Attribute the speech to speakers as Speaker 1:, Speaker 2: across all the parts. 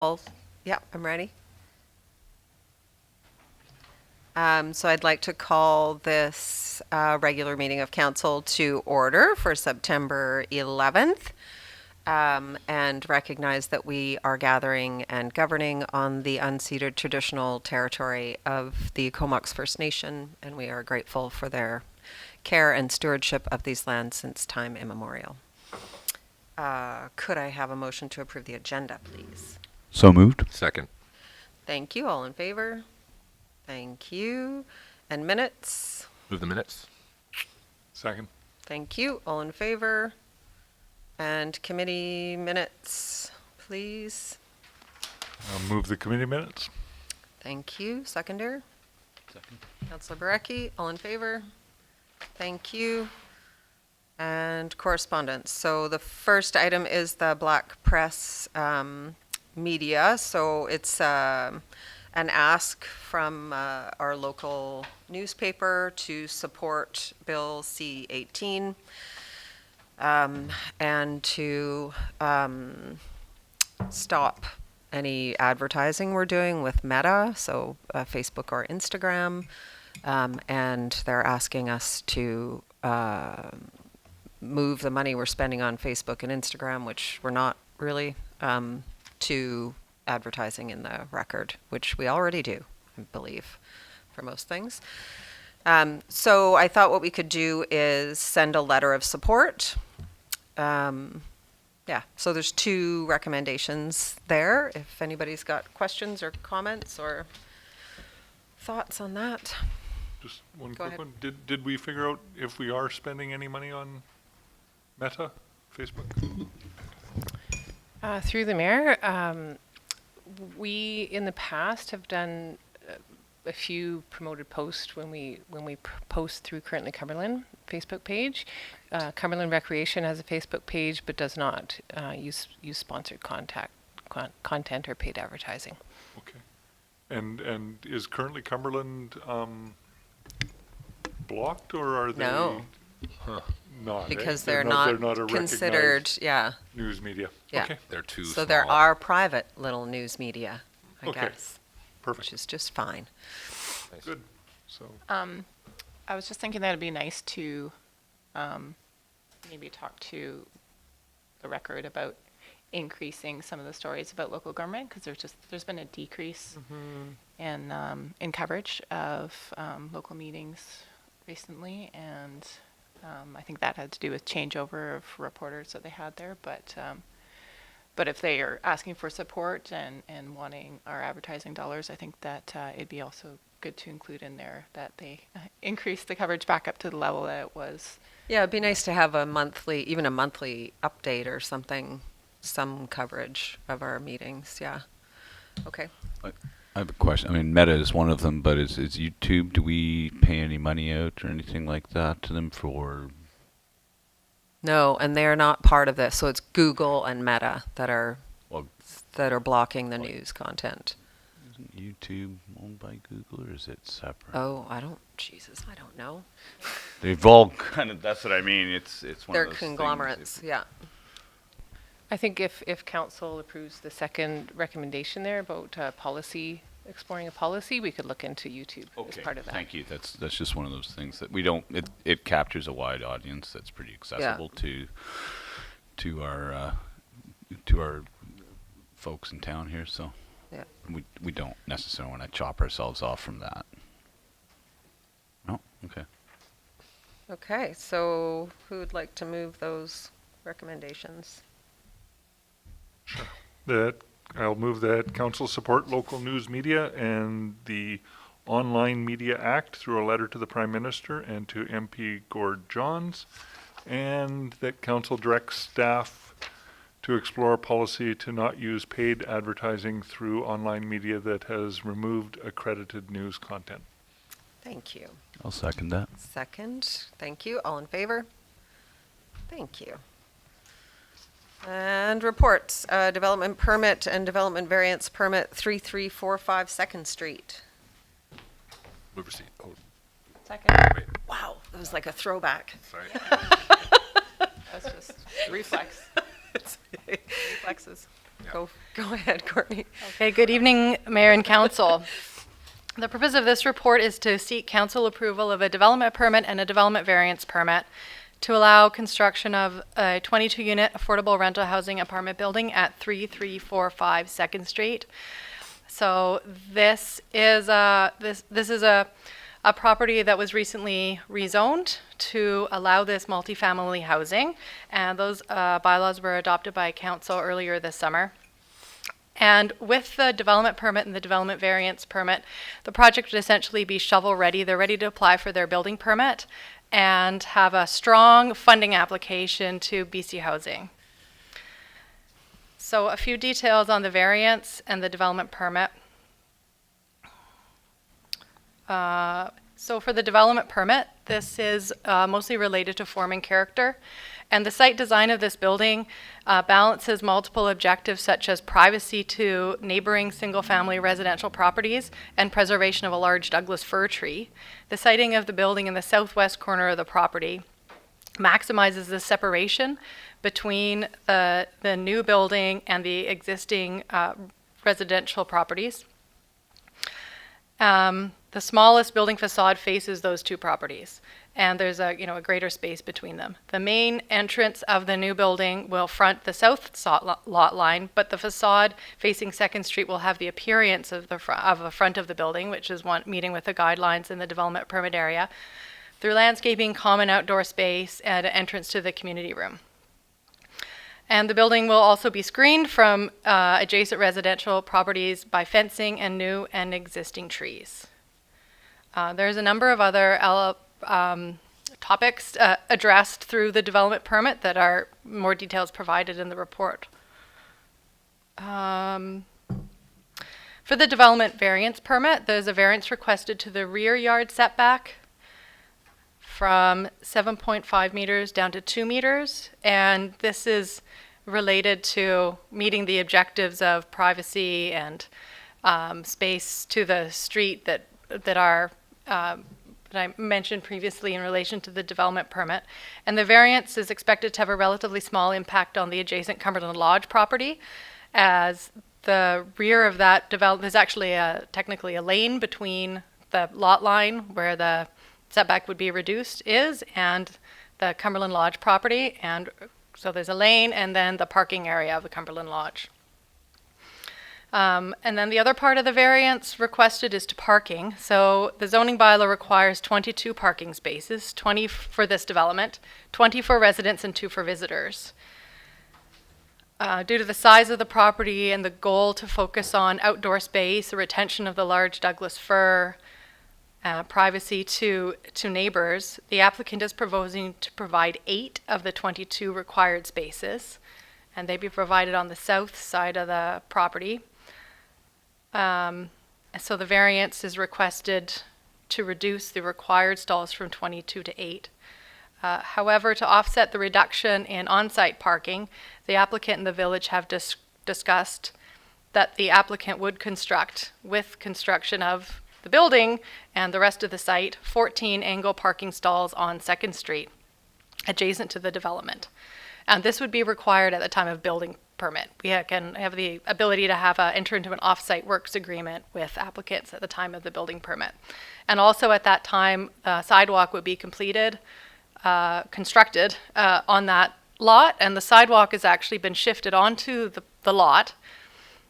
Speaker 1: Yeah, I'm ready. So I'd like to call this regular meeting of council to order for September 11th, and recognize that we are gathering and governing on the unceded traditional territory of the Comox First Nation, and we are grateful for their care and stewardship of these lands since time immemorial. Could I have a motion to approve the agenda, please?
Speaker 2: So moved.
Speaker 3: Second.
Speaker 1: Thank you. All in favor? Thank you. And minutes?
Speaker 3: Move the minutes.
Speaker 4: Second.
Speaker 1: Thank you. All in favor? And committee minutes, please.
Speaker 4: I'll move the committee minutes.
Speaker 1: Thank you. Seconder?
Speaker 2: Second.
Speaker 1: Councillor Barecki, all in favor? Thank you. And correspondence. So the first item is the Black Press media. So it's an ask from our local newspaper to support Bill C-18 and to stop any advertising we're doing with Meta, so Facebook or Instagram, and they're asking us to move the money we're spending on Facebook and Instagram, which we're not really, to advertising in the Record, which we already do, I believe, for most things. So I thought what we could do is send a letter of support. Yeah, so there's two recommendations there. If anybody's got questions or comments or thoughts on that.
Speaker 4: Just one
Speaker 1: Go
Speaker 4: quick
Speaker 1: ahead.
Speaker 4: one. Did we figure out if we are spending any money on Meta, Facebook?
Speaker 5: Through the mayor, we in the past have done a few promoted posts when we post through Currently Cumberland Facebook page. Cumberland Recreation has a Facebook page, but does not use sponsored content or paid advertising.
Speaker 4: Okay. And is currently Cumberland blocked, or are they
Speaker 1: No.
Speaker 4: not?
Speaker 1: Because
Speaker 4: They're
Speaker 1: they're
Speaker 4: not
Speaker 1: not
Speaker 4: a
Speaker 1: considered,
Speaker 4: recognized
Speaker 1: yeah.
Speaker 4: news media.
Speaker 1: Yeah.
Speaker 4: Okay.
Speaker 3: They're too
Speaker 1: So
Speaker 3: small.
Speaker 1: there are private little news media, I
Speaker 4: Okay.
Speaker 1: guess, which
Speaker 4: Perfect.
Speaker 1: is just fine.
Speaker 3: Nice.
Speaker 4: Good. So
Speaker 6: I was just thinking that it'd be nice to maybe talk to the Record about increasing some of the stories about local government, because there's been a decrease in coverage of local meetings recently, and I think that had to do with changeover of reporters that they had there. But if they are asking for support and wanting our advertising dollars, I think that it'd be also good to include in there that they increase the coverage back up to the level that it was.
Speaker 1: Yeah, it'd be nice to have even a monthly update or something, some coverage of our meetings, yeah. Okay.
Speaker 2: I have a question. I mean, Meta is one of them, but is YouTube, do we pay any money out or anything like that to them for?
Speaker 1: No, and they're not part of this, so it's Google and Meta that are
Speaker 2: Well,
Speaker 1: blocking the
Speaker 2: Like-
Speaker 1: news content.
Speaker 2: isn't YouTube owned by Google, or is it separate?
Speaker 1: Oh, I don't know.
Speaker 2: They've all kind of. That's what I mean. It's one
Speaker 1: They're
Speaker 2: of those
Speaker 1: conglomerates,
Speaker 2: things.
Speaker 1: yeah.
Speaker 5: I think if council approves the second recommendation there about policy, exploring a policy, we could look into YouTube
Speaker 2: Okay,
Speaker 5: as part of that.
Speaker 2: thank you. That's just one of those things that we don't. It captures a wide audience. That's pretty accessible to our folks in town here. So
Speaker 1: Yeah.
Speaker 2: we don't necessarily want to chop ourselves off from that. No, okay.
Speaker 1: Okay, so who would like to move those recommendations?
Speaker 4: that I'll move that council support local news media and the Online Media Act through a letter to the Prime Minister and to MP Gord Johns, and that council directs staff to explore a policy to not use paid advertising through online media that has removed accredited news content.
Speaker 1: Thank you.
Speaker 2: I'll second that.
Speaker 1: Second, thank you. All in favor? Thank you. And reports, development permit and development variance permit 3345 Second Street.
Speaker 3: Move receipt. Oh,
Speaker 6: Second.
Speaker 3: wait.
Speaker 1: Wow, that was like a throwback.
Speaker 3: Sorry.
Speaker 6: That's just reflex. Reflexes.
Speaker 1: Go ahead, Courtney.
Speaker 7: Okay, good evening, Mayor and Council. The purpose of this report is to seek council approval of a development permit and a development variance permit to allow construction of a 22-unit affordable rental housing apartment building at 3345 2nd Street. So this is a property that was recently rezoned to allow this multifamily housing, and those bylaws were adopted by council earlier this summer. And with the development permit and the development variance permit, the project would essentially be shovel-ready. They're ready to apply for their building permit and have a strong funding application to BC Housing. So a few details on the variance and the development permit. So for the development permit, this is mostly related to form and character. And the site design of this building balances multiple objectives such as privacy to neighboring single-family residential properties and preservation of a large Douglas fir tree. The siting of the building in the southwest corner of the property maximizes the separation between the new building and the existing residential properties. The smallest building facade faces those two properties, and there's a greater space between them. The main entrance of the new building will front the south lot line, but the facade facing 2nd Street will have the appearance of the front of the building, which is meeting with the guidelines in the development permit area, through landscaping, common outdoor space, and an entrance to the community room. And the building will also be screened from adjacent residential properties by fencing and new and existing trees. There's a number of other topics addressed through the development permit that are more details provided in the report. For the development variance permit, there's a variance requested to the rear yard setback from 7.5 meters down to 2 meters, and this is related to meeting the objectives of privacy and space to the street that I mentioned previously in relation to the development permit. And the variance is expected to have a relatively small impact on the adjacent Cumberland Lodge property, as the rear of that there's actually technically a lane between the lot line where the setback would be reduced and the Cumberland Lodge property, and so there's a lane and then the parking area of the Cumberland Lodge. And then the other part of the variance requested is to parking. So the zoning bylaw requires 22 parking spaces, 20 for this development, 20 for residents and 2 for visitors. Due to the size of the property and the goal to focus on outdoor space, the retention of the large Douglas fir, privacy to neighbors, the applicant is proposing to provide 8 of the 22 required spaces, and they be provided on the south side of the property. So the variance is requested to reduce the required stalls from 22 to 8. However, to offset the reduction in on-site parking, the applicant and the village have discussed that the applicant would construct, with construction of the building and the rest of the site, 14 angle parking stalls on 2nd Street, adjacent to the development. And this would be required at the time of building permit. We can have the ability to enter into an off-site works agreement with applicants at the time of the building permit. And also at that time, sidewalk would be constructed on that lot, and the sidewalk has actually been shifted onto the lot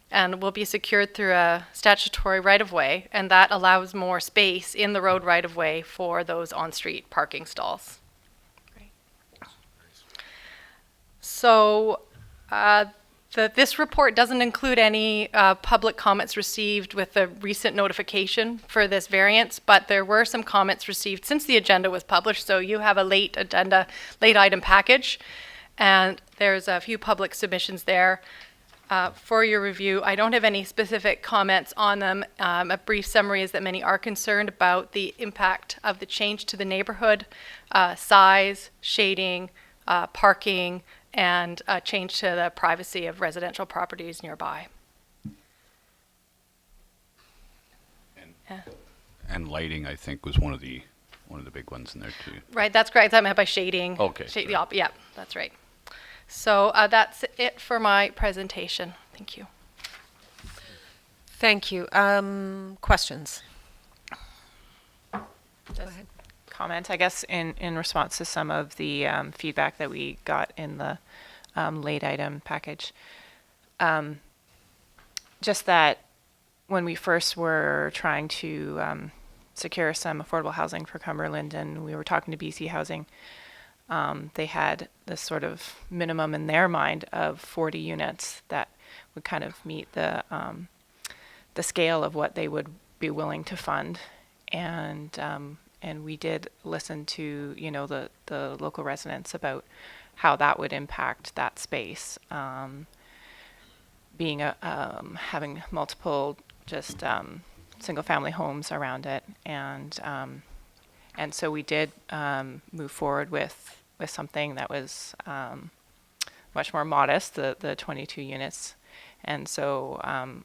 Speaker 7: and will be secured through a statutory right-of-way, and that allows more space in the road right-of-way for those on-street parking stalls. So this report doesn't include any public comments received with the recent notification for this variance, but there were some comments received since the agenda was published, so you have a late item package, and there's a few public submissions there for your review. I don't have any specific comments on them. A brief summary is that many are concerned about the impact of the change to the neighborhood, size, shading, parking, and a change to the privacy of residential properties nearby.
Speaker 2: And lighting, I think, was one of the big ones in there too.
Speaker 7: Right, that's correct. I meant by shading.
Speaker 2: Okay.
Speaker 7: Yeah, that's right. So that's it for my presentation. Thank you.
Speaker 1: Thank you. Questions?
Speaker 6: Just comment, I guess, in response to some of the feedback that we got in the late item package. Just that when we first were trying to secure some affordable housing for Cumberland, and we were talking to BC Housing, they had this sort of minimum in their mind of 40 units that would kind of meet the scale of what they would be willing to fund, and we did listen to the local residents about how that would impact that space, being having multiple just single family homes around it, and so we did move forward with something that was much more modest, the 22 units. And so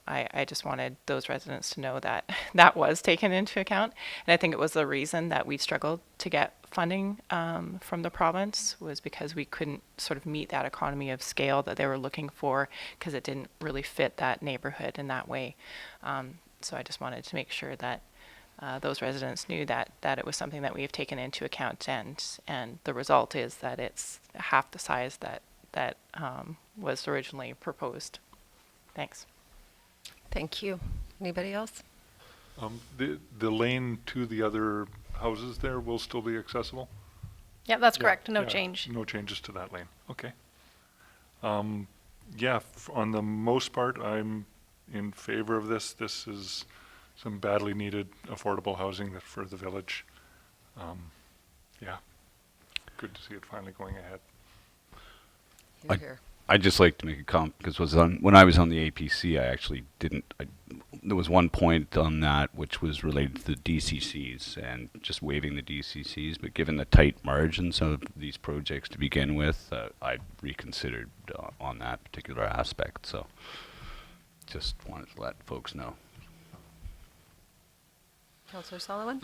Speaker 6: I just wanted those residents to know that that was taken into account. And I think it was the reason that we struggled to get funding from the province, was because we couldn't sort of meet that economy of scale that they were looking for, because it didn't really fit that neighborhood in that way. So I just wanted to make sure that those residents knew that it was something that we have taken into account, and the result is that it's half the size that was originally proposed. Thanks.
Speaker 1: Thank you. Anybody else?
Speaker 4: The lane to the other houses there will still be accessible?
Speaker 7: Yeah, that's
Speaker 4: Yeah,
Speaker 7: correct. No
Speaker 4: yeah,
Speaker 7: change.
Speaker 4: No changes to that lane. Okay. Yeah, on the most part, I'm in favor of this. This is some badly needed affordable housing for the village. Yeah, good to see it finally going ahead.
Speaker 1: You're here.
Speaker 2: I'd just like to make a comment, because when I was on the APC, I actually didn't. There was one point on that which was related to the DCCs and just waiving the DCCs. But given the tight margins of these projects to begin with, I reconsidered on that particular aspect. So just wanted to let folks know.
Speaker 1: Councillor Sullivan?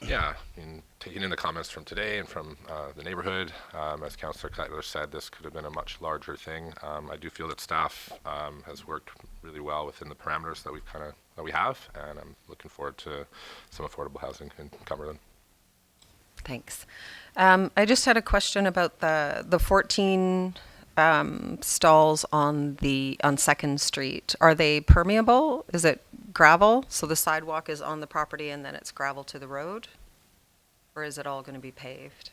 Speaker 3: Yeah, I mean, taking in the comments from today and from the neighborhood, as Councillor Cutler said, this could have been a much larger thing. I do feel that staff has worked really well within the parameters that we have, and I'm looking forward to some affordable housing in Cumberland.
Speaker 1: Thanks. I just had a question about the 14 stalls on Second Street. Are they permeable? Is it gravel? So the sidewalk is on the property and then it's gravel to the road? Or is it all going to be paved?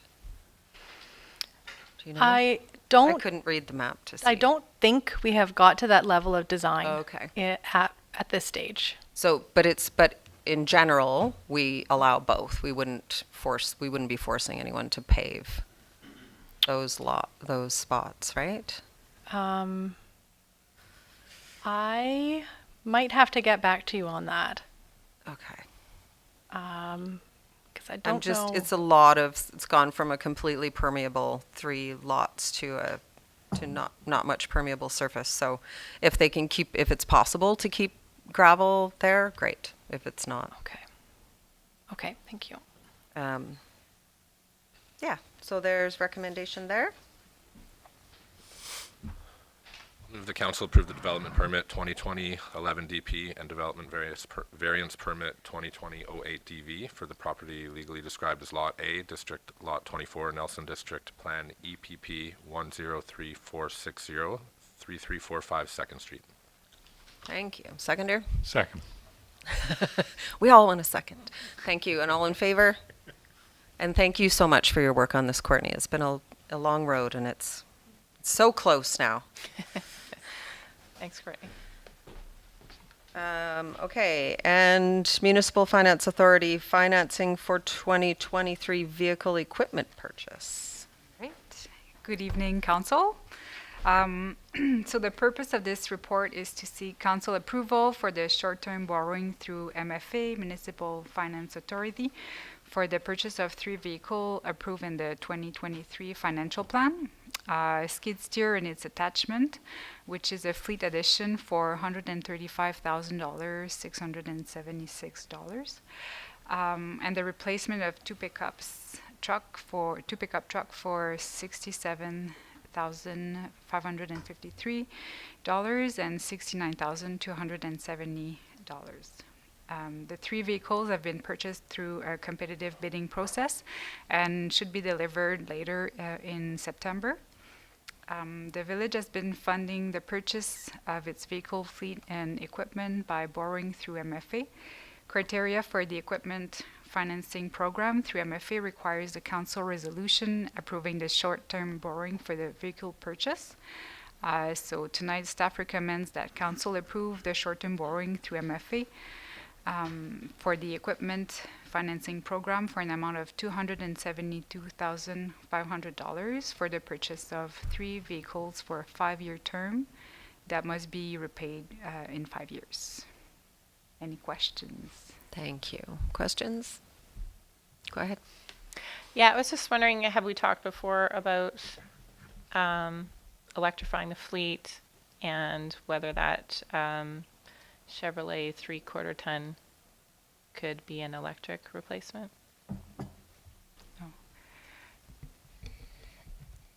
Speaker 1: Do you know?
Speaker 7: I
Speaker 1: I couldn't read the map to see.
Speaker 7: I don't think we have got to that level of design
Speaker 1: Okay.
Speaker 7: At this stage.
Speaker 1: So, but in general, we allow both. We wouldn't be forcing anyone to pave those spots, right?
Speaker 7: I might have to get back to you on that.
Speaker 1: Okay.
Speaker 7: Because I don't know.
Speaker 1: It's gone from a completely permeable 3 lots to not much permeable surface. So if it's possible to keep gravel there, great. If it's not.
Speaker 7: Okay, thank you.
Speaker 1: Yeah, so there's recommendation there.
Speaker 3: Move the council approve the development permit 2020-11 DP and development variance permit 2020-08 DV for the property legally described as Lot A, District Lot 24, Nelson District, Plan EPP 103460, 3345 2nd Street.
Speaker 1: Thank you. Seconder?
Speaker 4: Second.
Speaker 1: We all want a second. Thank you. And all in favor? And thank you so much for your work on this, Courtney. It's been a long road, and it's so close now.
Speaker 6: Thanks, Courtney.
Speaker 1: Okay, and Municipal Finance Authority financing for 2023 vehicle equipment purchase.
Speaker 8: Right. Good evening, Council. So the purpose of this report is to seek Council approval for the short-term borrowing through MFA, Municipal Finance Authority, for the purchase of 3 vehicles approved in the 2023 financial plan. Skid steer and its attachment, which is a fleet addition for $135,000, $676. And the replacement of 2 pickup truck for $67,000 $1,553 and $69,270. The 3 vehicles have been purchased through a competitive bidding process and should be delivered later in September. The village has been funding the purchase of its vehicle fleet and equipment by borrowing through MFA. Criteria for the equipment financing program through MFA requires a council resolution approving the short-term borrowing for the vehicle purchase. So tonight, staff recommends that council approve the short-term borrowing through MFA for the equipment financing program for an amount of $272,500 for the purchase of 3 vehicles for a 5-year term that must be repaid in 5 years. Any questions?
Speaker 1: Thank you. Questions? Go ahead.
Speaker 6: Yeah, I was just wondering, have we talked before about electrifying the fleet and whether that Chevrolet 3/4 ton could be an electric replacement?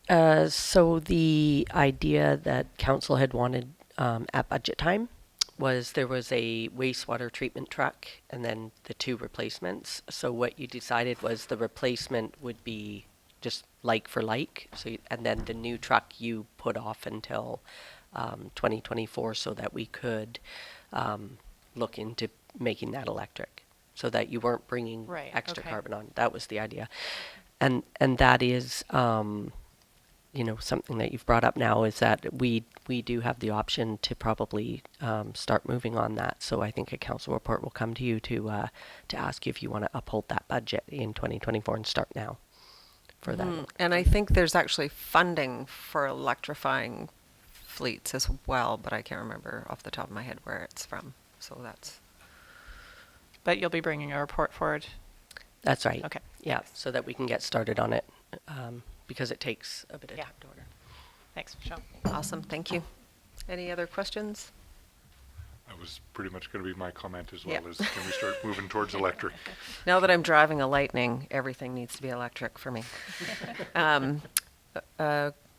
Speaker 9: So the idea that council had wanted at budget time was there was a wastewater treatment truck and then the 2 replacements. So what you decided was the replacement would be just like for like. So and then the new truck you put off until 2024 so that we could look into making that electric, so that you weren't bringing
Speaker 6: Right,
Speaker 9: extra
Speaker 6: okay.
Speaker 9: carbon on. That was the idea, and that is something that you've brought up now is that we do have the option to probably start moving on that. So I think a council report will come to you to ask you if you want to uphold that budget in 2024 and start now for that.
Speaker 1: And I think there's actually funding for electrifying fleets as well, but I can't remember off the top of my head where it's from. So that's
Speaker 6: But you'll be bringing a report forward.
Speaker 9: That's right.
Speaker 6: Okay.
Speaker 9: Yeah, so that we can get started on it because it takes a bit of
Speaker 6: Yeah.
Speaker 9: time to order.
Speaker 6: Thanks, Michelle.
Speaker 1: awesome. Thank you. Any other questions?
Speaker 4: That was pretty much going to be my comment as
Speaker 1: Yeah.
Speaker 4: well, is can we start moving towards electric?
Speaker 1: Now that I'm driving a Lightning, everything needs to be electric for me.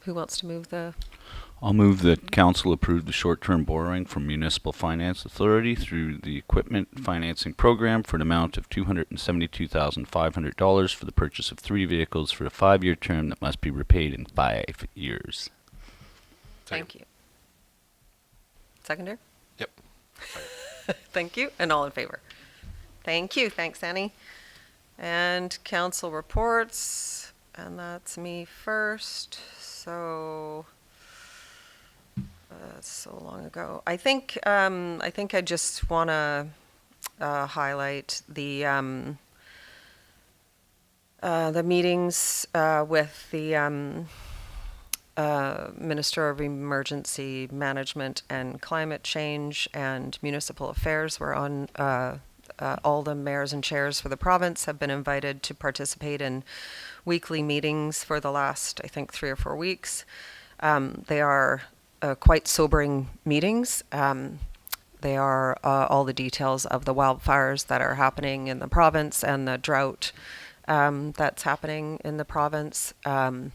Speaker 1: Who wants to move the?
Speaker 2: I'll move that council approve the short-term borrowing from Municipal Finance Authority through the equipment financing program for an amount of $272,500 for the purchase of 3 vehicles for a 5-year term that must be repaid in 5 years.
Speaker 1: Thank you. Seconder?
Speaker 3: Yep.
Speaker 1: Thank you. And all in favor? Thank you. Thanks, Annie. And council reports, and that's me first. So that's so long ago. I think I just want to highlight the meetings with the Minister of Emergency Management and Climate Change and Municipal Affairs. We're on all the mayors and chairs for the province have been invited to participate in weekly meetings for the last, I think, 3 or 4 weeks. They are quite sobering meetings. They are all the details of the wildfires that are happening in the province and the drought that's happening in the province. And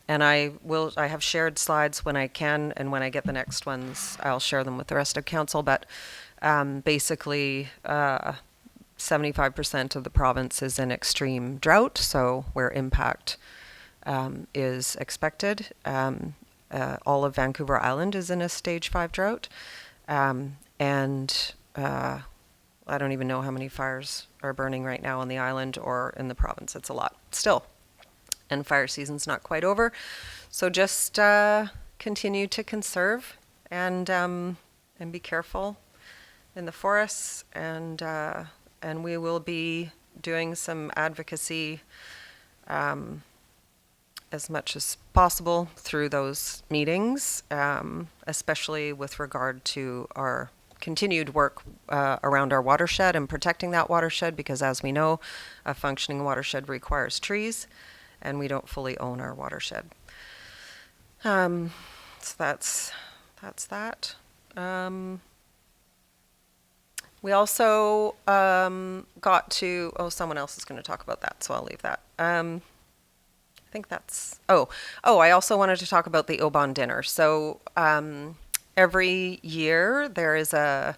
Speaker 1: I have shared slides when I can, and when I get the next ones, I'll share them with the rest of council. But basically, 75% of the province is in extreme drought, so where impact is expected. All of Vancouver Island is in a stage 5 drought. And I don't even know how many fires are burning right now on the island or in the province. It's a lot still. And fire season's not quite over. So just continue to conserve and be careful in the forests, and we will be doing some advocacy as much as possible through those meetings, especially with regard to our continued work around our watershed and protecting that watershed, because as we know, a functioning watershed requires trees, and we don't fully own our watershed. So that's that. We also got to, someone else is going to talk about that, so I'll leave that. think that's, I also wanted to talk about the Oban dinner. So every year there is a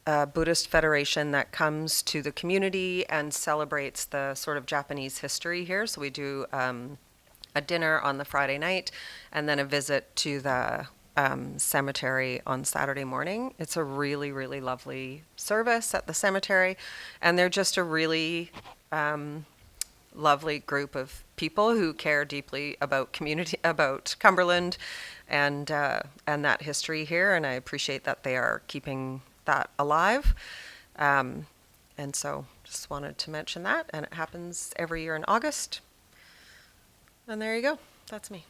Speaker 1: Buddhist federation that comes to the community and celebrates the sort of Japanese history here. So we do a dinner on the Friday night and then a visit to the cemetery on Saturday morning. It's a really, really lovely service at the cemetery, and they're just a really lovely group of people who care deeply about community, about Cumberland, and that history here. And I appreciate that they are keeping that alive. And so just wanted to mention that. And it happens every year in August. And there you go. That's me.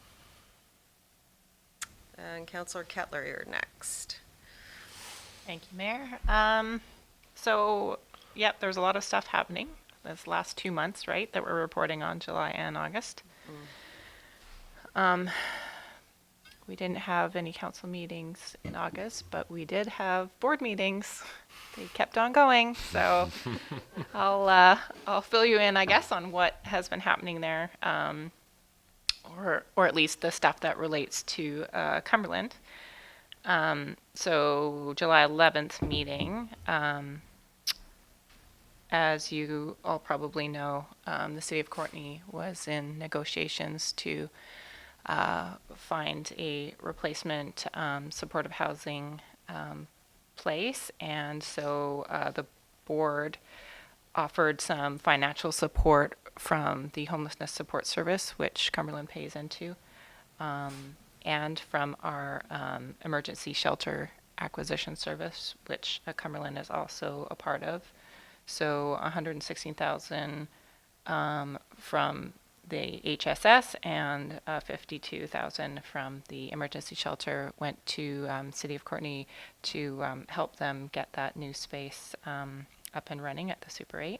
Speaker 1: And Councillor Kettler, you're next.
Speaker 6: Thank you, Mayor. So, yep, there's a lot of stuff happening this last 2 months, right, that we're reporting on, July and August. We didn't have any council meetings in August, but we did have board meetings. They kept on going, so I'll fill you in, I guess, on what has been happening there, or at least the stuff that relates to Cumberland. So July 11th meeting, as you all probably know, the City of Courtenay was in negotiations to find a replacement supportive housing place, and so the board offered some financial support from the Homelessness Support Service, which Cumberland pays into, and from our emergency shelter acquisition service, which Cumberland is also a part of. So $116,000 from the HSS and $52,000 from the emergency shelter went to City of Courtenay to help them get that new space up and running at the Super 8.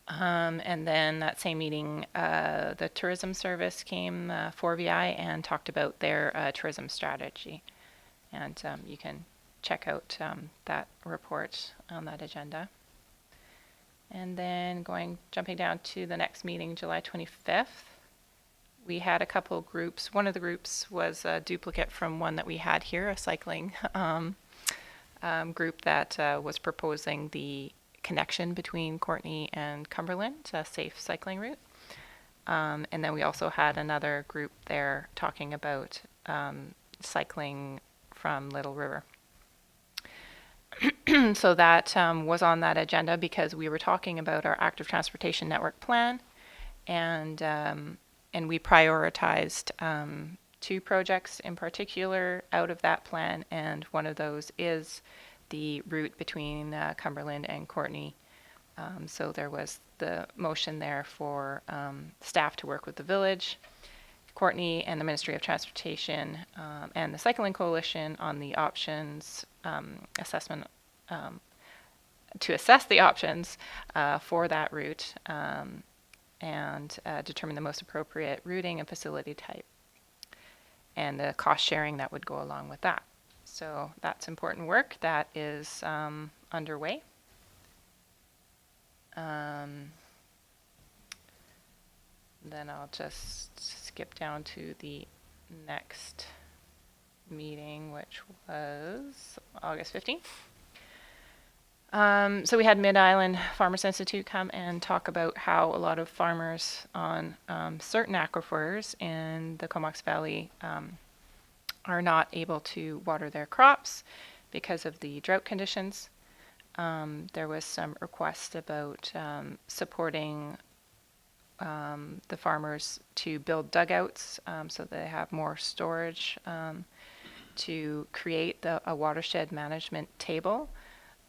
Speaker 6: And then that same meeting, the tourism service came, 4VI, and talked about their tourism strategy. And you can check out that report on that agenda. And then jumping down to the next meeting, July 25th, we had a couple groups. One of the groups was a duplicate from one that we had here, a cycling group that was proposing the connection between Courtenay and Cumberland, a safe cycling route. And then we also had another group there talking about cycling from Little River. So that was on that agenda because we were talking about our active transportation network plan, and we prioritized 2 projects in particular out of that plan, and one of those is the route between Cumberland and Courtenay. So there was the motion there for staff to work with the village, Courtenay, and the Ministry of Transportation, and the Cycling Coalition on the options assessment, to assess the options for that route, and determine the most appropriate routing and facility type, and the cost sharing that would go along with that. So that's important work that is underway. Then I'll just skip down to the next meeting, which was August 15th. So we had Mid-Island Farmers Institute come and talk about how a lot of farmers on certain aquifers in the Comox Valley are not able to water their crops because of the drought conditions. There was some request about supporting the farmers to build dugouts so they have more storage, to create a watershed management table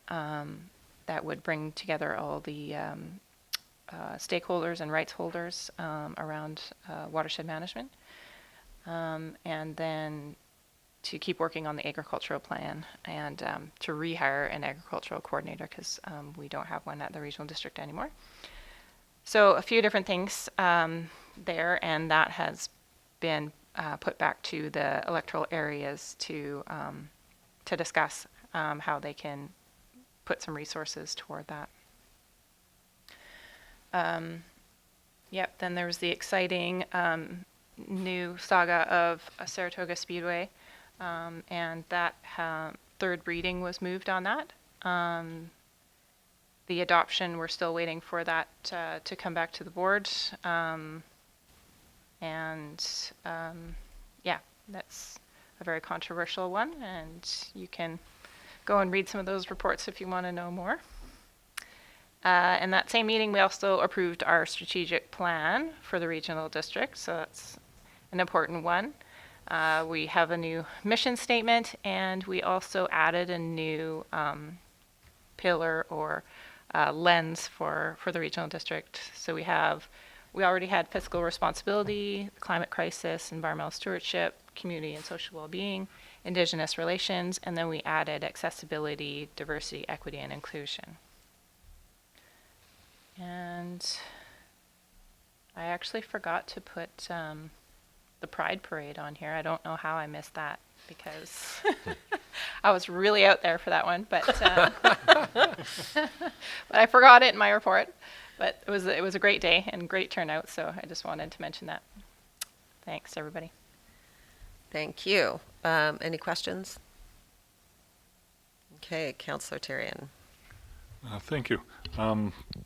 Speaker 6: that would bring together all the stakeholders and rights holders around watershed management, and then to keep working on the agricultural plan, and to rehire an agricultural coordinator because we don't have one at the regional district anymore. So a few different things there, and that has been put back to the electoral areas to discuss how they can put some resources toward that. Yep, then there was the exciting new saga of Saratoga Speedway, and that third reading was moved on that. The adoption, we're still waiting for that to come back to the board. Yeah, that's a very controversial one, and you can go and read some of those reports if you want to know more. In that same meeting, we also approved our strategic plan for the regional district, so that's an important one. We have a new mission statement, and we also added a new pillar or lens for the regional district. So we already had fiscal responsibility, climate crisis, environmental stewardship, community and social well-being, Indigenous relations, and then we added accessibility, diversity, equity, and inclusion. And I actually forgot to put the Pride Parade on here. I don't know how I missed that because I was really out there for that one, but but I forgot it in my report. But it was a great day and great turnout, so I just wanted to mention that. Thanks, everybody.
Speaker 1: Thank you. Any questions? Okay, Councillor Therrien.
Speaker 4: Thank you.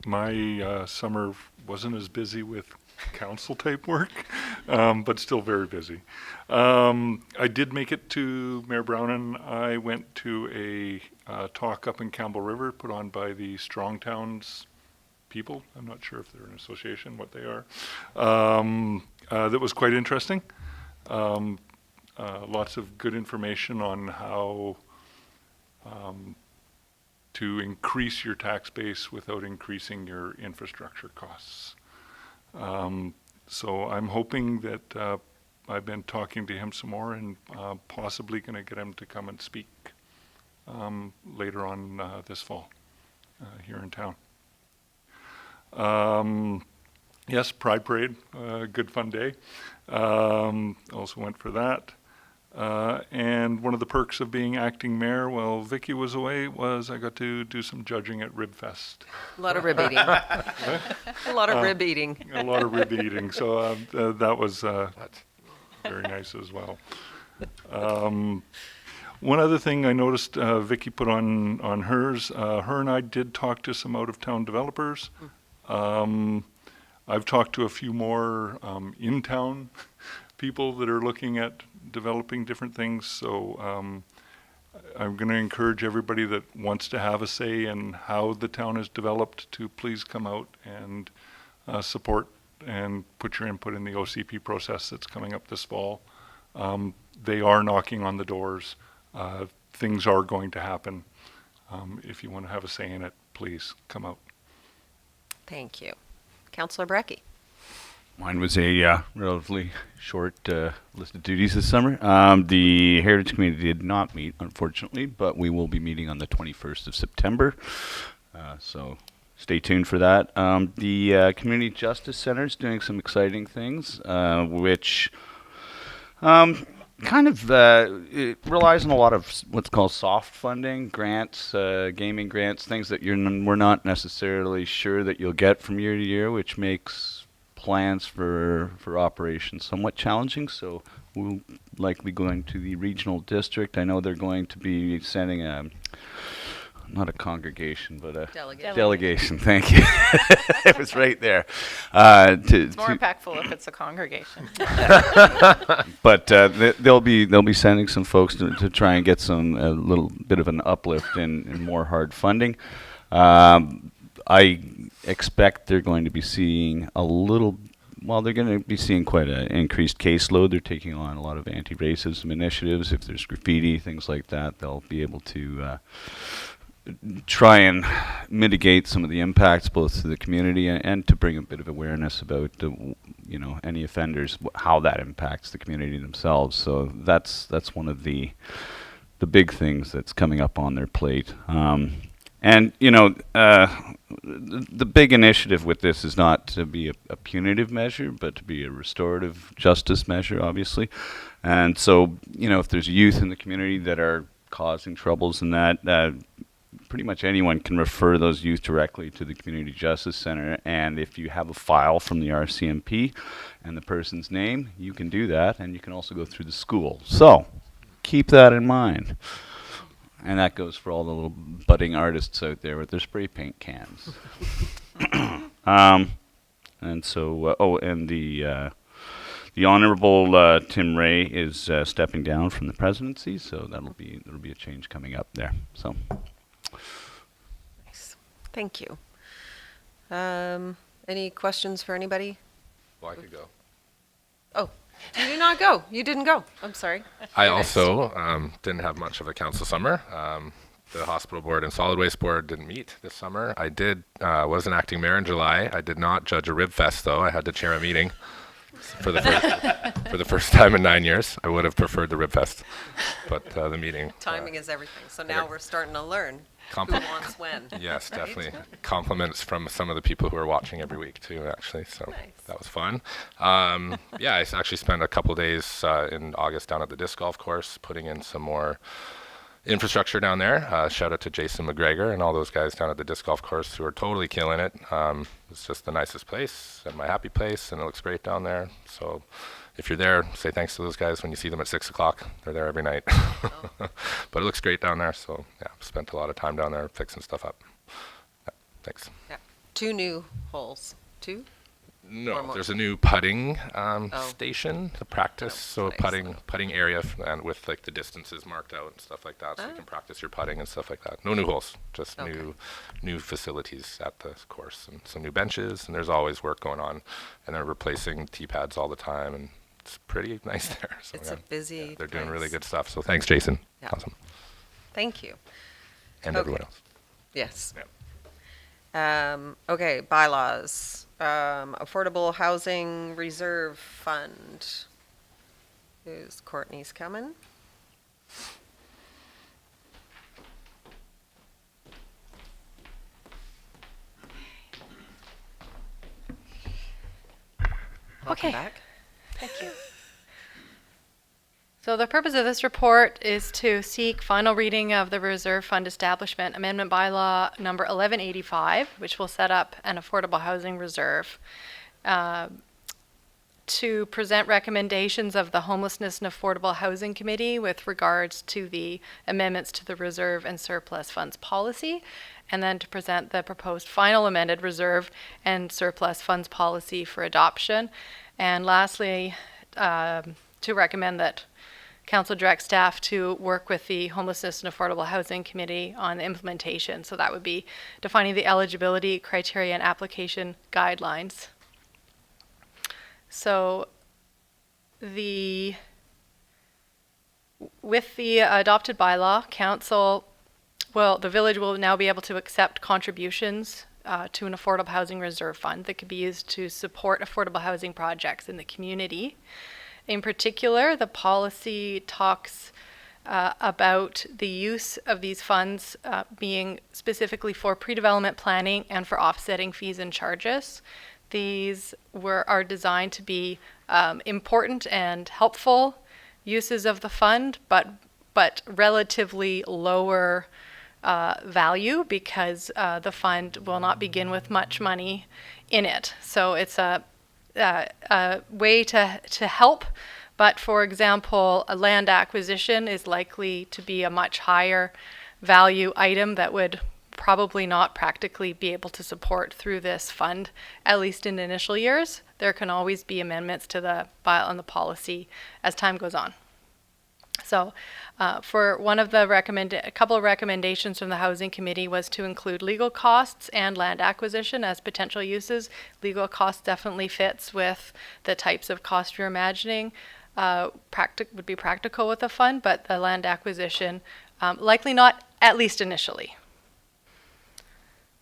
Speaker 4: My summer wasn't as busy with council type work, but still very busy. I did make it to Mayor Brown, and I went to a talk up in Campbell River put on by the Strong Towns people. I'm not sure if they're an association, what they are. That was quite interesting. Lots of good information on how to increase your tax base without increasing your infrastructure costs. So I'm hoping that I've been talking to him some more and possibly going to get him to come and speak later on this fall here in town. Yes, Pride Parade, good fun day. Also went for that. And one of the perks of being acting mayor while Vicky was away was I got to do some judging at Rib Fest.
Speaker 1: A lot of rib eating. A lot of rib eating.
Speaker 4: A lot of rib eating. So that was very nice as well. One other thing I noticed Vicky put on hers, her and I did talk to some out-of-town developers. I've talked to a few more in-town people that are looking at developing different things. So I'm going to encourage everybody that wants to have a say in how the town is developed to please come out and support and put your input in the OCP process that's coming up this fall. They are knocking on the doors. Things are going to happen. If you want to have a say in it, please come out.
Speaker 1: Thank you. Councillor Brecky.
Speaker 2: Mine was a relatively short list of duties this summer. The Heritage Committee did not meet, unfortunately, but we will be meeting on the 21st of September. So stay tuned for that. The Community Justice Center is doing some exciting things, which it relies on a lot of what's called soft funding, grants, gaming grants, things that we're not necessarily sure that you'll get from year to year, which makes plans for operations somewhat challenging. So we'll likely going to the regional district. I know they're going to be sending not a congregation, but a delegation. Thank you. It was right there.
Speaker 6: It's more impactful if it's a congregation.
Speaker 2: But they'll be sending some folks to try and get a little bit of an uplift in more hard funding. I expect they're going to be seeing they're going to be seeing quite an increased caseload. They're taking on a lot of anti-racism initiatives. If there's graffiti, things like that, they'll be able to try and mitigate some of the impacts both to the community and to bring a bit of awareness about any offenders, how that impacts the community themselves. So that's one of the big things that's coming up on their plate. And the big initiative with this is not to be a punitive measure, but to be a restorative justice measure, obviously. And so, if there's youth in the community that are causing troubles in that, pretty much anyone can refer those youth directly to the Community Justice Center. And if you have a file from the RCMP and the person's name, you can do that, and you can also go through the school. So keep that in mind. And that goes for all the little budding artists out there with their spray paint cans. And so, and the Honorable Tim Ray is stepping down from the presidency, so there'll be a change coming up there. So,
Speaker 1: Nice. Thank you. Any questions for anybody?
Speaker 3: Well, I could go.
Speaker 1: Oh, you did not go. You didn't go. I'm sorry.
Speaker 3: I also didn't have much of a council summer. The hospital board and solid waste board didn't meet this summer. I was an acting mayor in July. I did not judge a rib fest, though. I had to chair a meeting for the first time in 9 years. I would have preferred the rib fest, but the meeting.
Speaker 1: Timing is everything. So now we're starting to learn who
Speaker 3: Compli-
Speaker 1: wants when.
Speaker 3: Yes,
Speaker 1: right?
Speaker 3: definitely. Compliments from some of the people who are watching every week too, actually. So
Speaker 1: Nice.
Speaker 3: that was fun. Yeah, I actually spent a couple days in August down at the disc golf course, putting in some more infrastructure down there. Shout out to Jason McGregor and all those guys down at the disc golf course who are totally killing it. It's just the nicest place and my happy place, and it looks great down there. So if you're there, say thanks to those guys when you see them at 6 o'clock. They're there every night. But it looks great down there. So yeah, spent a lot of time down there fixing stuff up. Yeah, thanks.
Speaker 1: Yeah. 2 new holes. 2? Or
Speaker 3: No,
Speaker 1: more?
Speaker 3: there's a new putting station to practice. So
Speaker 1: nice.
Speaker 3: putting area and with like the distances marked out and stuff like that, so you
Speaker 1: Ah.
Speaker 3: can practice your putting and stuff like that. No new holes, just
Speaker 1: Okay.
Speaker 3: new facilities at the course and some new benches. And there's always work going on, and they're replacing tee pads all the time, and it's pretty nice there. So
Speaker 1: It's a busy
Speaker 3: they're doing really
Speaker 1: place.
Speaker 3: good stuff. So thanks, Jason.
Speaker 1: Yeah.
Speaker 3: Awesome,
Speaker 1: Thank you.
Speaker 3: and
Speaker 1: Okay.
Speaker 3: everyone else.
Speaker 1: Yes.
Speaker 3: Yeah.
Speaker 1: Okay, bylaws. Affordable Housing Reserve Fund. Who's Courtney's coming? Welcome
Speaker 7: Okay.
Speaker 1: back.
Speaker 7: Thank you. So the purpose of this report is to seek final reading of the Reserve Fund Establishment Amendment Bylaw number 1185, which will set up an affordable housing reserve, to present recommendations of the Homelessness and Affordable Housing Committee with regards to the amendments to the reserve and surplus funds policy, and then to present the proposed final amended reserve and surplus funds policy for adoption. And lastly, to recommend that Council direct staff to work with the Homelessness and Affordable Housing Committee on the implementation. So that would be defining the eligibility criteria and application guidelines. So with the adopted bylaw, the village will now be able to accept contributions to an affordable housing reserve fund that could be used to support affordable housing projects in the community. In particular, the policy talks about the use of these funds being specifically for pre-development planning and for offsetting fees and charges. These are designed to be important and helpful uses of the fund, but relatively lower value because the fund will not begin with much money in it. So it's a way to help, but for example, a land acquisition is likely to be a much higher value item that would probably not practically be able to support through this fund, at least in initial years. There can always be amendments to the bylaw and the policy as time goes on. So for one of the a couple of recommendations from the Housing Committee was to include legal costs and land acquisition as potential uses. Legal costs definitely fits with the types of costs you're imagining. Would be practical with the fund, but the land acquisition likely not, at least initially.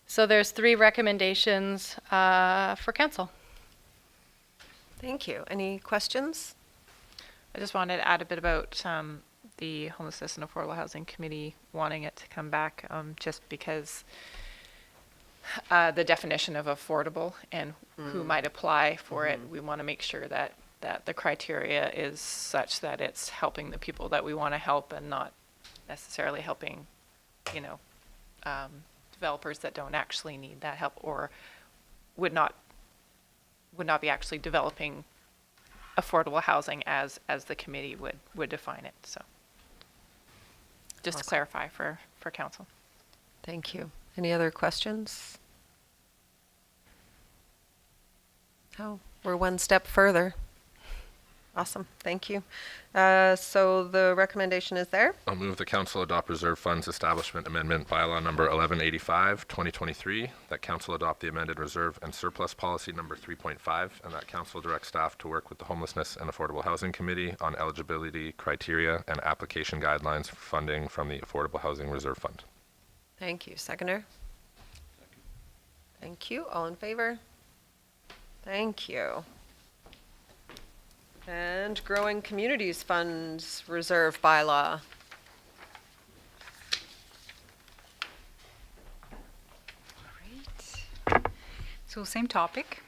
Speaker 7: So there's 3 recommendations for council.
Speaker 1: Thank you. Any questions?
Speaker 6: I just wanted to add a bit about the Homelessness and Affordable Housing Committee wanting it to come back, just because the definition of affordable and who might apply for it, we want to make sure that the criteria is such that it's helping the people that we want to help and not necessarily helping, developers that don't actually need that help or would not be actually developing affordable housing as the committee would define it. So just to
Speaker 1: Awesome.
Speaker 6: clarify for council.
Speaker 1: Thank you. Any other questions? Oh, we're one step further. Awesome, thank you. So the recommendation is there.
Speaker 3: I'll move the council adopt reserve funds establishment amendment bylaw number 1185, 2023, that council adopt the amended reserve and surplus policy number 3.5, and that council direct staff to work with the Homelessness and Affordable Housing Committee on eligibility criteria and application guidelines for funding from the Affordable Housing Reserve Fund.
Speaker 1: Thank you. Seconder? Thank you. All in favor? Thank you. And Growing Communities Funds Reserve Bylaw.
Speaker 8: Great. So same topic.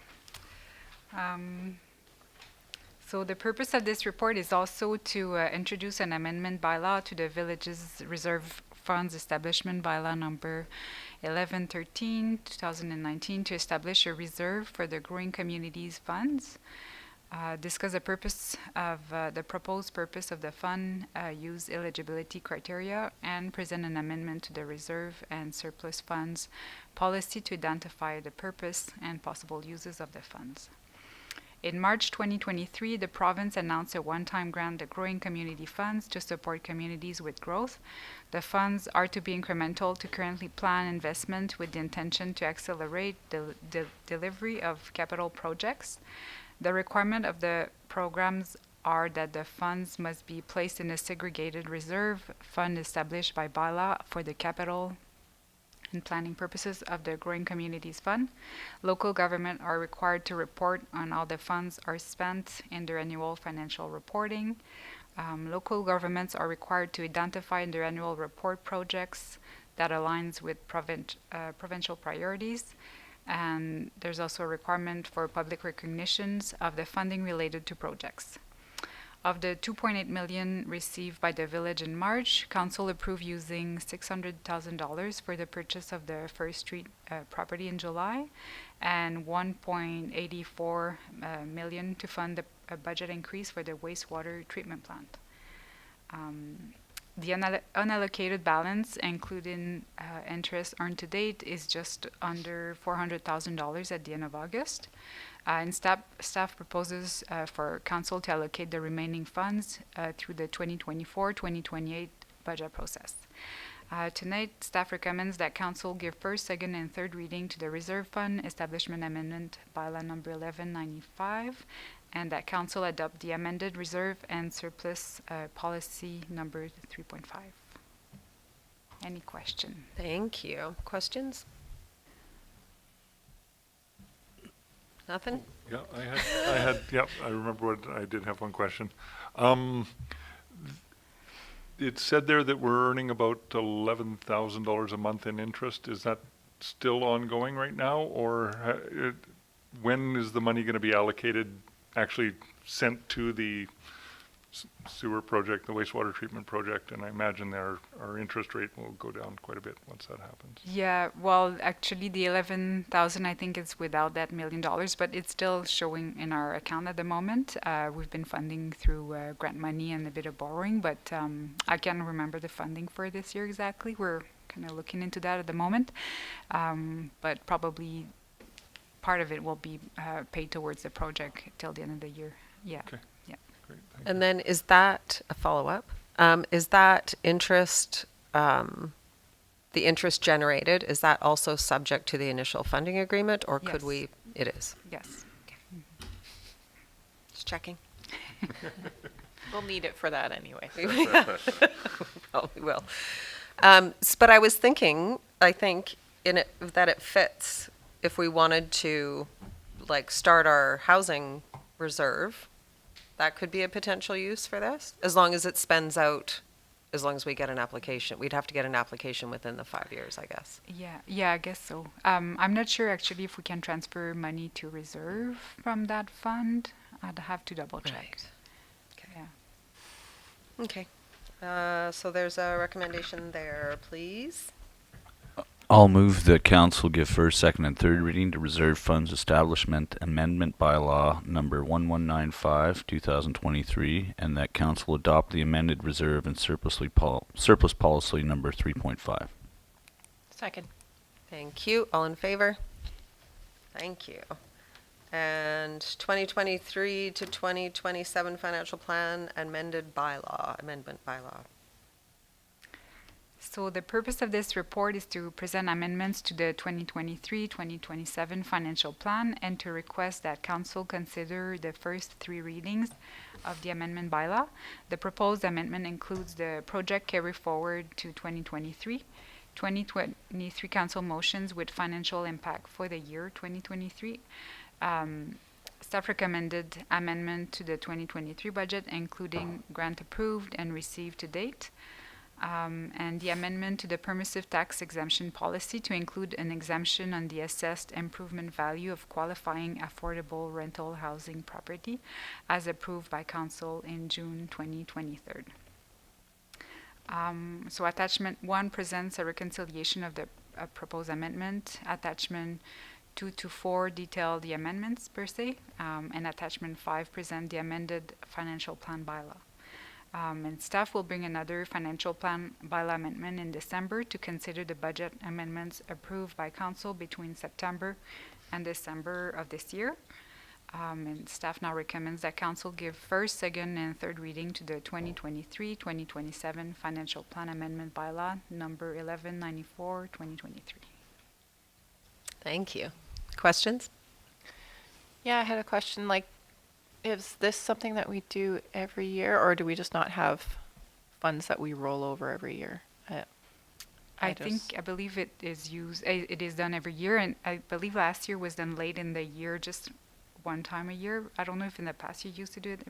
Speaker 8: So the purpose of this report is also to introduce an amendment bylaw to the village's reserve funds establishment bylaw number 1113 2019 to establish a reserve for the growing communities funds. Discuss the purpose of the proposed purpose of the fund, use eligibility criteria, and present an amendment to the reserve and surplus funds policy to identify the purpose and possible uses of the funds. In March 2023, the province announced a one-time grant, the Growing Community Funds, to support communities with growth. The funds are to be incremental to currently planned investment with the intention to accelerate the delivery of capital projects. The requirement of the programs are that the funds must be placed in a segregated reserve fund established by bylaw for the capital and planning purposes of the Growing Communities Fund. Local government are required to report on how the funds are spent in their annual financial reporting. Local governments are required to identify in their annual report projects that aligns with provincial priorities. And there's also a requirement for public recognitions of the funding related to projects. Of the 2.8 million received by the village in March, council approved using $600,000 for the purchase of the First Street property in July, and 1.84 million to fund a budget increase for the wastewater treatment plant. The unallocated balance, including interest earned to date, is just under $400,000 at the end of August. And staff proposes for council to allocate the remaining funds through the 2024-2028 budget process. Tonight, staff recommends that council give first, second, and third reading to the Reserve Fund Establishment Amendment Bylaw number 1195, and that council adopt the amended reserve and surplus policy number 3.5. Any question?
Speaker 1: Thank you. Questions? Nothing?
Speaker 4: Yeah, I remember I did have one question. It said there that we're earning about $11,000 a month in interest. Is that still ongoing right now, or when is the money going to be allocated, actually sent to the sewer project, the wastewater treatment project? And I imagine our interest rate will go down quite a bit once that happens.
Speaker 8: Yeah, well, actually, the 11,000 I think is without that $1 million, but it's still showing in our account at the moment. We've been funding through grant money and a bit of borrowing, but I can't remember the funding for this year exactly. We're kind of looking into that at the moment, but probably part of it will be paid towards the project till the end of the year. Yeah.
Speaker 4: Okay.
Speaker 8: Yeah.
Speaker 4: Great, thank you.
Speaker 1: And then is that a follow-up? Is that interest, the interest generated, is that also subject to the initial funding agreement, or could
Speaker 8: Yes.
Speaker 1: we? It is.
Speaker 8: Yes.
Speaker 1: Just checking.
Speaker 6: We'll need it for that anyway.
Speaker 1: Probably will. But I was thinking, I think that it fits if we wanted to, like, start our housing reserve. That could be a potential use for this, as long as it spends out, as long as we get an application. We'd have to get an application within the 5 years, I guess.
Speaker 8: Yeah, I guess so. I'm not sure actually if we can transfer money to reserve from that fund. I'd have to double check.
Speaker 1: Okay.
Speaker 8: Yeah.
Speaker 1: Okay. So there's a recommendation there, please.
Speaker 2: I'll move that council give first, second, and third reading to Reserve Funds Establishment Amendment Bylaw number 1195, 2023, and that council adopt the amended reserve and surplus policy number 3.5.
Speaker 6: Second.
Speaker 1: Thank you. All in favor? Thank you. And 2023 to 2027 financial plan amendment bylaw.
Speaker 8: So the purpose of this report is to present amendments to the 2023-2027 financial plan and to request that council consider the first three readings of the amendment bylaw. The proposed amendment includes the project carry forward to 2023, 2023 council motions with financial impact for the year 2023. Staff recommended amendment to the 2023 budget, including grant approved and received to date. And the amendment to the permissive tax exemption policy to include an exemption on the assessed improvement value of qualifying affordable rental housing property as approved by council in June 2023. So attachment 1 presents a reconciliation of the proposed amendment. Attachment 2 to 4 detail the amendments per se, and attachment 5 present the amended financial plan bylaw. And staff will bring another financial plan bylaw amendment in December to consider the budget amendments approved by council between September and December of this year. And staff now recommends that council give first, second, and third reading to the 2023-2027 financial plan amendment bylaw number 1194/2023.
Speaker 1: Thank you. Questions?
Speaker 6: Yeah, I had a question, like, is this something that we do every year, or do we just not have funds that we roll over every year?
Speaker 8: I believe it is used, it is done every year, and I believe last year was done late in the year, just one time a year. I don't know if in the past you used to do it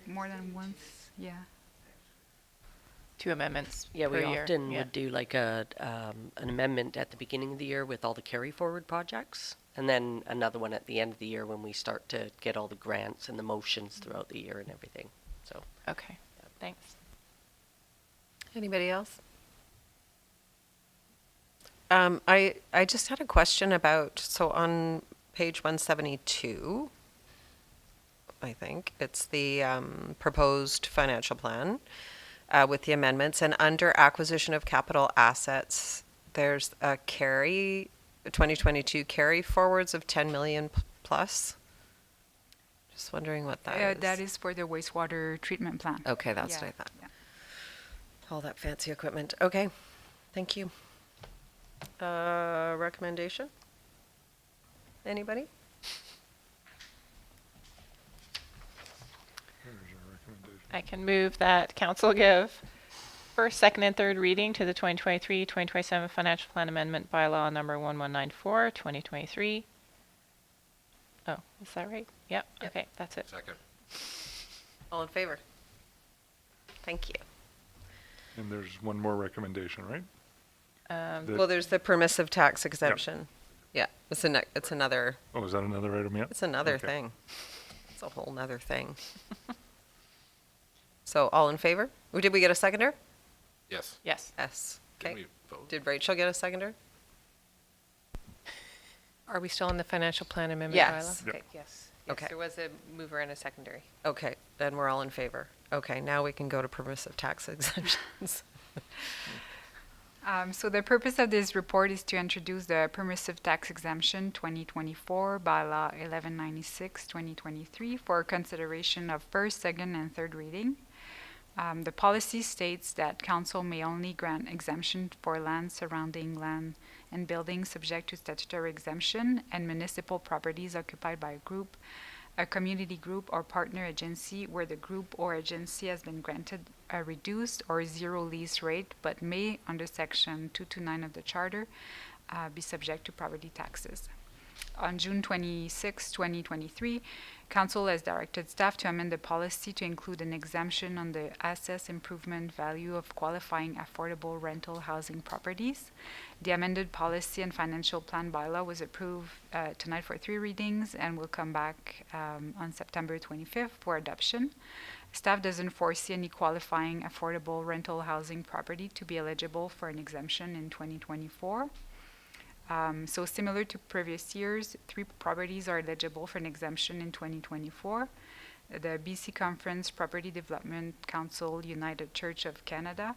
Speaker 8: more than once. Yeah.
Speaker 6: 2 amendments
Speaker 9: Yeah,
Speaker 6: per
Speaker 9: we
Speaker 6: year.
Speaker 9: often
Speaker 6: Yeah.
Speaker 9: would do like an amendment at the beginning of the year with all the carry forward projects, and then another one at the end of the year when we start to get all the grants and the motions throughout the year and everything. So
Speaker 6: Okay, thanks.
Speaker 1: Anybody else? I just had a question about, so on page 172, I think, it's the proposed financial plan with the amendments, and under acquisition of capital assets, there's a 2022 carry forwards of 10 million plus. Just wondering what that is.
Speaker 8: That is for the wastewater treatment plant.
Speaker 1: Okay, that's what
Speaker 8: Yeah,
Speaker 1: I thought.
Speaker 8: yeah.
Speaker 1: All that fancy equipment. Okay, thank you. Recommendation? Anybody?
Speaker 6: I can move that council give first, second, and third reading to the 2023-2027 financial plan amendment bylaw number 1194/2023. Oh, is that right? Yep. Okay, that's it.
Speaker 3: Second.
Speaker 1: All in favor? Thank you.
Speaker 4: And there's one more recommendation, right? The-
Speaker 1: Well, there's the permissive tax exemption. Yeah, it's another
Speaker 4: Oh, is that another item yet?
Speaker 1: It's another
Speaker 4: Okay.
Speaker 1: thing. It's a whole nother thing. So all in favor? Or did we get a seconder?
Speaker 3: Yes.
Speaker 6: Yes.
Speaker 1: Yes.
Speaker 3: Did
Speaker 1: Okay.
Speaker 3: we vote?
Speaker 1: Did Rachel get a seconder?
Speaker 5: Are we still in the financial plan amendment
Speaker 6: Yes.
Speaker 5: bylaw?
Speaker 4: Yep.
Speaker 5: Okay, yes.
Speaker 1: Okay.
Speaker 5: Yes, there was a mover and a secondary.
Speaker 1: Okay, then we're all in favor. Okay, now we can go to permissive tax exemptions.
Speaker 8: So the purpose of this report is to introduce the permissive tax exemption 2024 bylaw 1196/2023 for consideration of first, second, and third reading. The policy states that council may only grant exemption for land surrounding land and buildings subject to statutory exemption and municipal properties occupied by a group, a community group or partner agency where the group or agency has been granted a reduced or zero lease rate but may, under section 229 of the charter, be subject to property taxes. On June 26, 2023, Council has directed staff to amend the policy to include an exemption on the assessed improvement value of qualifying affordable rental housing properties. The amended policy and financial plan bylaw was approved tonight for 3 readings and will come back on September 25th for adoption. Staff doesn't foresee any qualifying affordable rental housing property to be eligible for an exemption in 2024. So similar to previous years, 3 properties are eligible for an exemption in 2024. The BC Conference Property Development Council, United Church of Canada,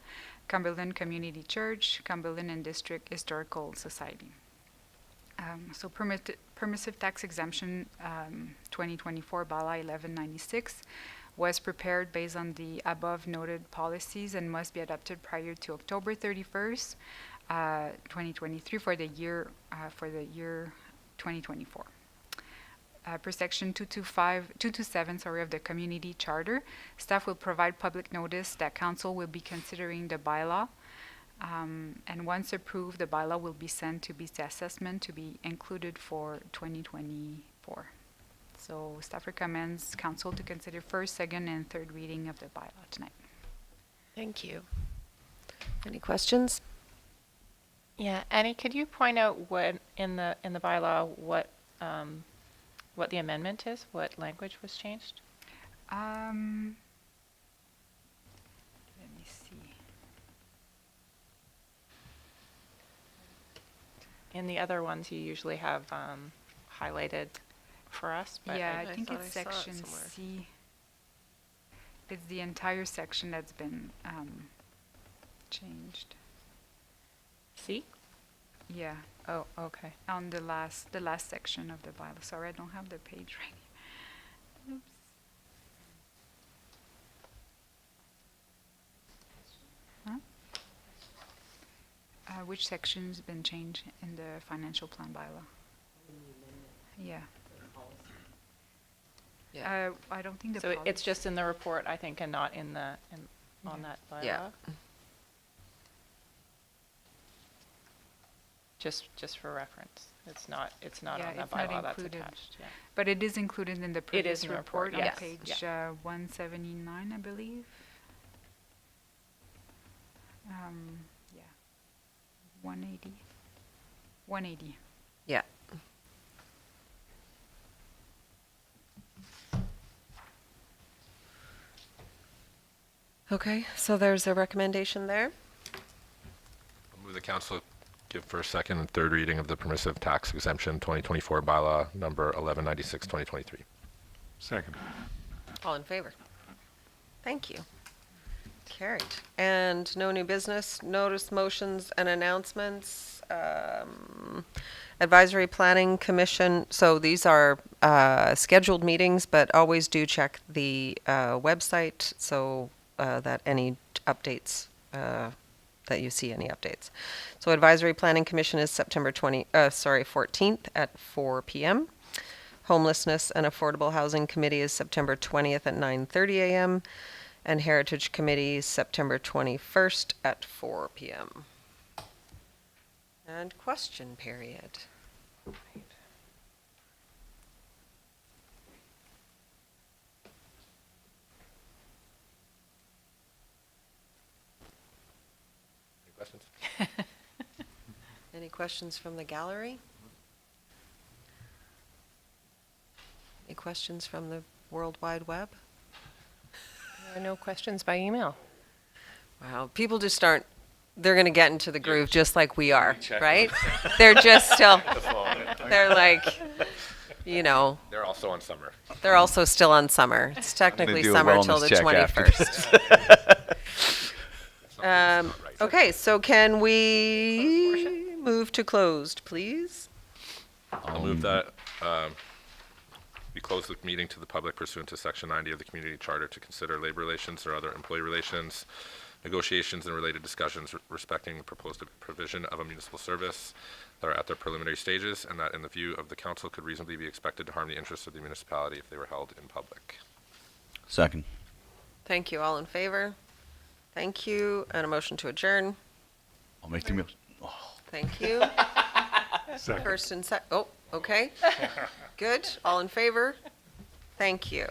Speaker 8: Cumberland Community Church, Cumberland and District Historical Society. So permissive tax exemption 2024 bylaw 1196 was prepared based on the above noted policies and must be adopted prior to October 31st, 2023 for the year 2024. Per section 227 of the community charter, staff will provide public notice that council will be considering the bylaw. And once approved, the bylaw will be sent to BC Assessment to be included for 2024. So staff recommends council to consider first, second, and third reading of the bylaw tonight.
Speaker 1: Thank you. Any questions?
Speaker 6: Yeah, Annie, could you point out what in the bylaw what the amendment is? What language was changed?
Speaker 8: Let me see.
Speaker 6: In the other ones, you usually have highlighted for us. But
Speaker 8: Yeah, I think
Speaker 1: thought
Speaker 8: it's
Speaker 1: I saw it
Speaker 8: section
Speaker 1: somewhere.
Speaker 8: C. It's the entire section that's been changed.
Speaker 6: See?
Speaker 8: Yeah,
Speaker 6: Oh, okay.
Speaker 8: on the last section of the bylaw. Sorry, I don't have the page right here. Oops. Which section's been changed in the financial plan bylaw? Yeah. I don't think the
Speaker 6: So it's
Speaker 8: policy-
Speaker 6: just in the report, I think, and not in the on that bylaw.
Speaker 1: Yeah.
Speaker 6: Just for reference, it's not
Speaker 8: Yeah,
Speaker 6: on that
Speaker 8: it's not
Speaker 6: bylaw that's
Speaker 8: included.
Speaker 6: attached. Yeah.
Speaker 8: But it is included in the previous
Speaker 6: in the report,
Speaker 8: report on
Speaker 6: yes.
Speaker 8: page 179, I believe. Yeah. 180. 180.
Speaker 1: Yeah. Okay, so there's a recommendation there.
Speaker 3: I'll move the council give first, second, and third reading of the permissive tax exemption 2024 bylaw number 1196, 2023.
Speaker 4: Second.
Speaker 1: All in favor? Thank you. Carried. And no new business, notice, motions, and announcements. Advisory Planning Commission, so these are scheduled meetings, but always do check the website so that any updates, that you see any updates. So Advisory Planning Commission is September 14th at 4 p.m. Homelessness and Affordable Housing Committee is September 20th at 9:30 a.m. And Heritage Committee is September 21st at 4 p.m. And question period.
Speaker 3: Any questions?
Speaker 1: Any questions from the gallery? Any questions from the World Wide Web?
Speaker 5: There are no questions by email.
Speaker 1: Wow, people just aren't, they're going to get into the groove just like we are, right? They're just still, they're like, you know,
Speaker 3: They're also on summer.
Speaker 1: they're also still on summer. It's technically
Speaker 2: do a
Speaker 1: summer till
Speaker 2: wellness
Speaker 1: the
Speaker 2: check after
Speaker 1: 21st. Okay, so can we move to closed, please?
Speaker 3: I'll move that we close the meeting to the public pursuant to Section 90 of the Community Charter to consider labor relations or other employee relations, negotiations and related discussions respecting the proposed provision of a municipal service that are at their preliminary stages and that in the view of the council could reasonably be expected to harm the interests of the municipality if they were held in public.
Speaker 2: Second.
Speaker 1: Thank you. All in favor? Thank you. And a motion to adjourn.
Speaker 2: I'll make the motion.
Speaker 1: Thank you.
Speaker 4: Second.
Speaker 1: First and oh, okay. Good. All in favor? Thank you.